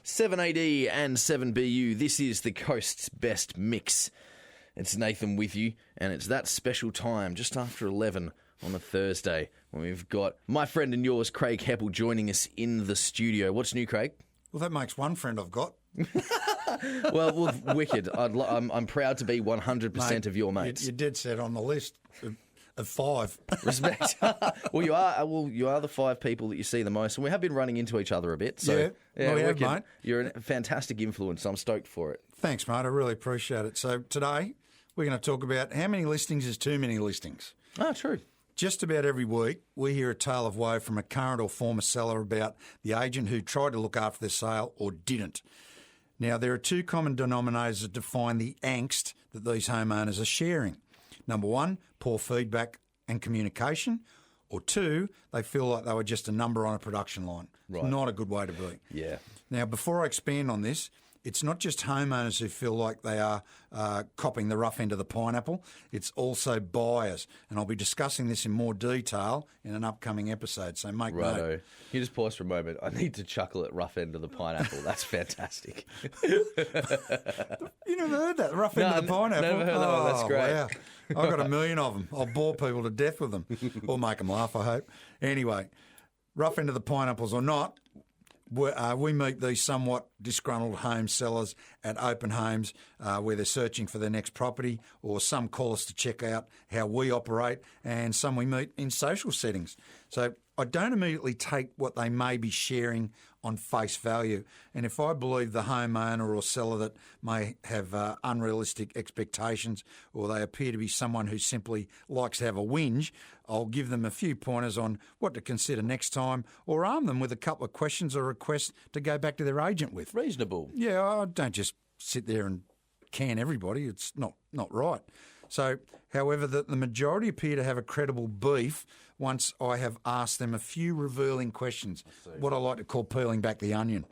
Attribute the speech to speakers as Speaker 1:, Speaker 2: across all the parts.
Speaker 1: 7AD and 7BU. This is the Coast's Best Mix. It's Nathan with you, and it's that special time just after 11 on a Thursday when we've got my friend and yours, Craig Heppel, joining us in the studio. What's new, Craig?
Speaker 2: Well, that makes one friend I've got.
Speaker 1: Well, wicked. I'm proud to be 100% of your mates.
Speaker 2: You're dead set on the list of five.
Speaker 1: Respect. Well, you are. You are the five people that you see the most, and we have been running into each other a bit. So,
Speaker 2: yeah, we have, mate.
Speaker 1: You're a fantastic influence. I'm stoked for it.
Speaker 2: Thanks, mate. I really appreciate it. So today we're going to talk about how many listings is too many listings.
Speaker 1: Oh, true.
Speaker 2: Just about every week, we hear a tale of woe from a current or former seller about the agent who tried to look after their sale or didn't. Now, there are two common denominators that define the angst that these homeowners are sharing. Number one, poor feedback and communication. Or two, they feel like they were just a number on a production line. Right. It's not a good way to be.
Speaker 1: Yeah.
Speaker 2: Now, before I expand on this, it's not just homeowners who feel like they are copping the rough end of the pineapple. It's also buyers. And I'll be discussing this in more detail in an upcoming episode. So make note.
Speaker 1: Can you just pause for a moment? I need to chuckle at rough end of the pineapple. That's fantastic.
Speaker 2: You never heard that? Rough end of the pineapple?
Speaker 1: Never heard that one. That's great.
Speaker 2: Wow. I've got a million of them. I'll bore people to death with them. Or make them laugh, I hope. Anyway, rough end of the pineapples or not, we meet these somewhat disgruntled home sellers at open homes where they're searching for their next property, or some call us to check out how we operate, and some we meet in social settings. So I don't immediately take what they may be sharing on face value. And if I believe the homeowner or seller that may have unrealistic expectations, or they appear to be someone who simply likes to have a whinge, I'll give them a few pointers on what to consider next time, or arm them with a couple of questions or requests to go back to their agent with.
Speaker 1: Reasonable.
Speaker 2: Yeah, I don't just sit there and can everybody. It's not right. So, however, the majority appear to have a credible beef once I have asked them a few revealing questions, what I like to call peeling back the onion.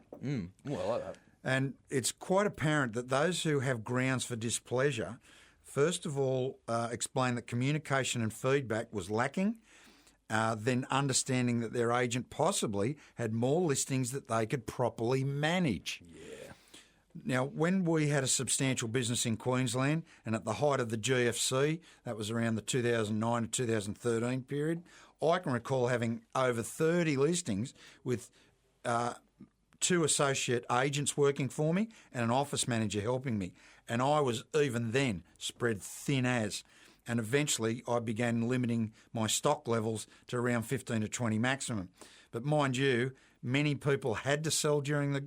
Speaker 1: Well, I like that.
Speaker 2: And it's quite apparent that those who have grounds for displeasure, first of all, explain that communication and feedback was lacking, then understanding that their agent possibly had more listings that they could properly manage.
Speaker 1: Yeah.
Speaker 2: Now, when we had a substantial business in Queensland, and at the height of the GFC, that was around the 2009 to 2013 period, I can recall having over 30 listings with two associate agents working for me and an office manager helping me. And I was even then spread thin as. And eventually I began limiting my stock levels to around 15 to 20 maximum. But mind you, many people had to sell during the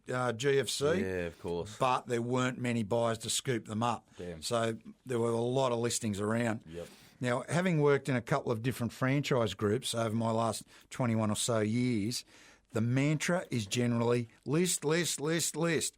Speaker 2: GFC.
Speaker 1: Yeah, of course.
Speaker 2: But there weren't many buyers to scoop them up.
Speaker 1: Damn.
Speaker 2: So there were a lot of listings around.
Speaker 1: Yep.
Speaker 2: Now, having worked in a couple of different franchise groups over my last 21 or so years, the mantra is generally list, list, list, list.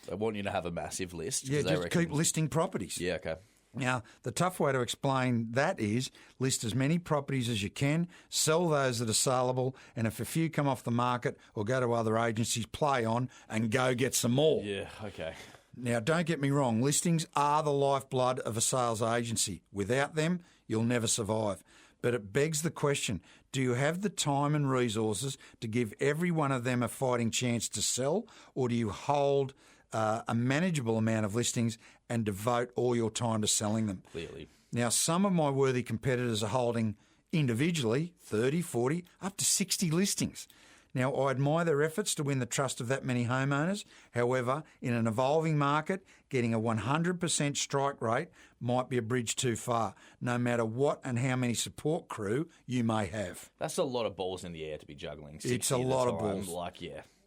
Speaker 1: They want you to have a massive list.
Speaker 2: Yeah, just keep listing properties.
Speaker 1: Yeah, okay.
Speaker 2: Now, the tough way to explain that is list as many properties as you can, sell those that are saleable, and if a few come off the market or go to other agencies, play on and go get some more.
Speaker 1: Yeah, okay.
Speaker 2: Now, don't get me wrong, listings are the lifeblood of a sales agency. Without them, you'll never survive. But it begs the question, do you have the time and resources to give every one of them a fighting chance to sell, or do you hold a manageable amount of listings and devote all your time to selling them?
Speaker 1: Clearly.
Speaker 2: Now, some of my worthy competitors are holding individually 30, 40, up to 60 listings. Now, I admire their efforts to win the trust of that many homeowners. However, in an evolving market, getting a 100% strike rate might be a bridge too far, no matter what and how many support crew you may have.
Speaker 1: That's a lot of balls in the air to be juggling.
Speaker 2: It's a lot of balls.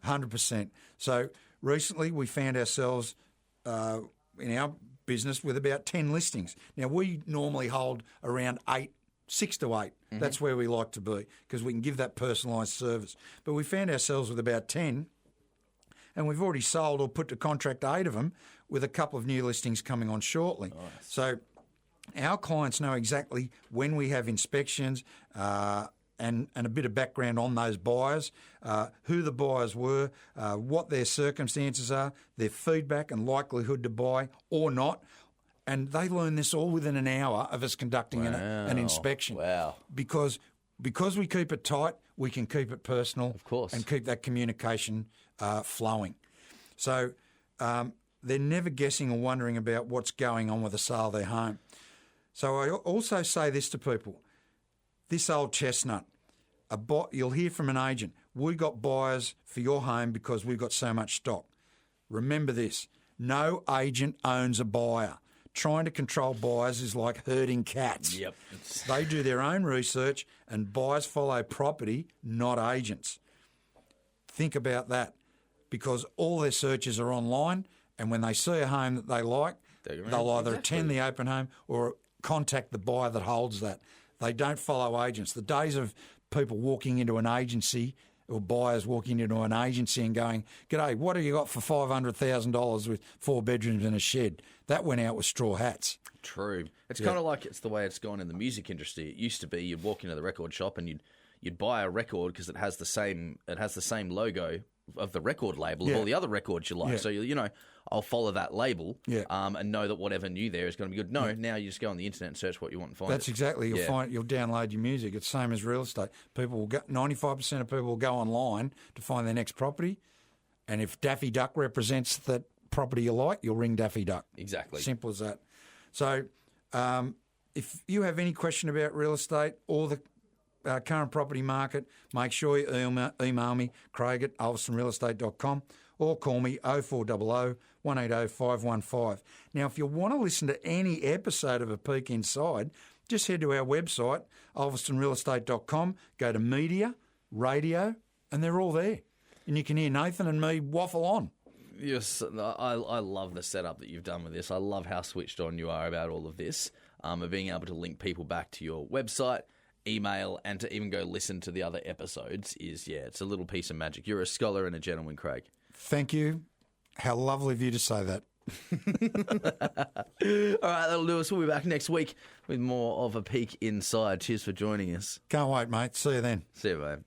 Speaker 2: 100%. So recently we found ourselves in our business with about 10 listings. Now, we normally hold around 6 to 8. Mm-hmm. That's where we like to be because we can give that personalised service. But we found ourselves with about 10, and we've already sold or put to contract 8 of them, with a couple of new listings coming on shortly.
Speaker 1: Nice.
Speaker 2: So our clients know exactly when we have inspections and a bit of background on those buyers, who the buyers were, what their circumstances are, their feedback and likelihood to buy or not. And they learn this all within an hour of us conducting an inspection.
Speaker 1: Wow.
Speaker 2: Because we keep it tight, we can keep it personal.
Speaker 1: Of course.
Speaker 2: And keep that communication flowing. So they're never guessing or wondering about what's going on with the sale of their home. So I also say this to people. This old chestnut, you'll hear from an agent, we got buyers for your home because we've got so much stock. Remember this, no agent owns a buyer. Trying to control buyers is like herding cats.
Speaker 1: Yep.
Speaker 2: They do their own research and buyers follow property, not agents. Think about that, because all their searches are online, and when they see a home that they like, they'll either attend the open home or contact the buyer that holds that. They don't follow agents. The days of people walking into an agency or buyers walking into an agency and going, "G'day, what have you got for $500,000 with 4 bedrooms and a shed?" That went out with straw hats.
Speaker 1: True. It's kind of like it's the way it's gone in the music industry. It used to be you'd walk into the record shop and you'd buy a record because it has the same logo of the record label of all the other records you like.
Speaker 2: Yeah.
Speaker 1: So you know, I'll follow that label and know that whatever new there is going to be good. No, now you just go on the internet and search what you want and find.
Speaker 2: That's exactly. You'll find. You'll download your music. It's the same as real estate. 95% of people will go online to find their next property, and if Daffy Duck represents that property you like, you'll ring Daffy Duck.
Speaker 1: Exactly.
Speaker 2: Simple as that. So, if you have any question about real estate or the current property market, make sure you email me, Craig at alverstonrealestate.com, or call me 0400 180 515. Now, if you want to listen to any episode of A Peek Inside, just head to our website, alverstonrealestate.com, go to media, radio, and they're all there. And you can hear Nathan and me waffle on.
Speaker 1: Yes, I love the setup that you've done with this. I love how switched on you are about all of this, of being able to link people back to your website, email, and to even go listen to the other episodes it's a little piece of magic. You're a scholar and a gentleman, Craig.
Speaker 2: Thank you. How lovely of you to say that.
Speaker 1: All right, that'll do us. We'll be back next week with more of A Peek Inside. Cheers for joining us.
Speaker 2: Can't wait, mate. See you then.
Speaker 1: See you, mate.